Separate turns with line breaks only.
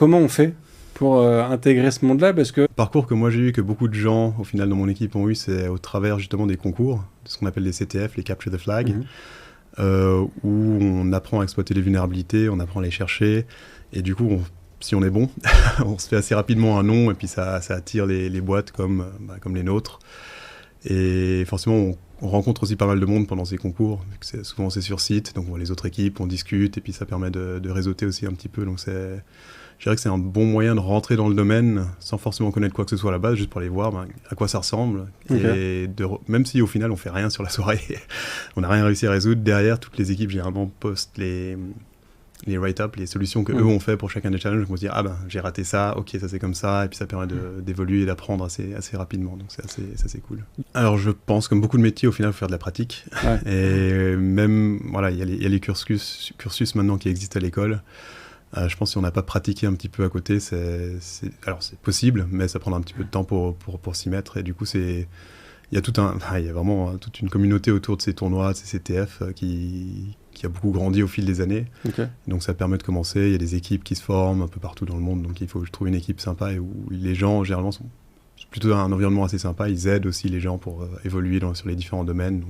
comment on fait pour intégrer ce monde-là? Parce que
Le parcours que moi j'ai eu, que beaucoup de gens au final dans mon équipe ont eu, c'est au travers justement des concours, de ce qu'on appelle les CTF, les Capture the Flag, où on apprend à exploiter les vulnérabilités, on apprend à les chercher, et du coup, si on est bon, on se fait assez rapidement un nom, et puis ça attire les boîtes comme les nôtres. Et forcément, on rencontre aussi pas mal de monde pendant ces concours, vu que souvent c'est sur site, donc on voit les autres équipes, on discute, et puis ça permet de réseauter aussi un petit peu. Donc je dirais que c'est un bon moyen de rentrer dans le domaine sans forcément connaître quoi que ce soit à la base, juste pour aller voir à quoi ça ressemble. Okay. Et même si au final on fait rien sur la soirée, on n'a rien réussi à résoudre, derrière toutes les équipes généralement postent les write-up, les solutions que eux ont fait pour chacun des challenges. Donc on se dit j'ai raté ça, ok ça c'est comme ça, et puis ça permet d'évoluer et d'apprendre assez rapidement, donc c'est assez cool. Alors je pense comme beaucoup de métiers au final il faut faire de la pratique, et même voilà il y a les cursus maintenant qui existent à l'école. Je pense que si on n'a pas pratiqué un petit peu à côté, alors c'est possible, mais ça prendra un petit peu de temps pour s'y mettre, et du coup il y a vraiment toute une communauté autour de ces tournois, de ces CTF qui a beaucoup grandi au fil des années. Okay. Donc ça permet de commencer, il y a des équipes qui se forment un peu partout dans le monde, donc il faut trouver une équipe sympa et où les gens généralement sont plutôt dans un environnement assez sympa, ils aident aussi les gens pour évoluer sur les différents domaines.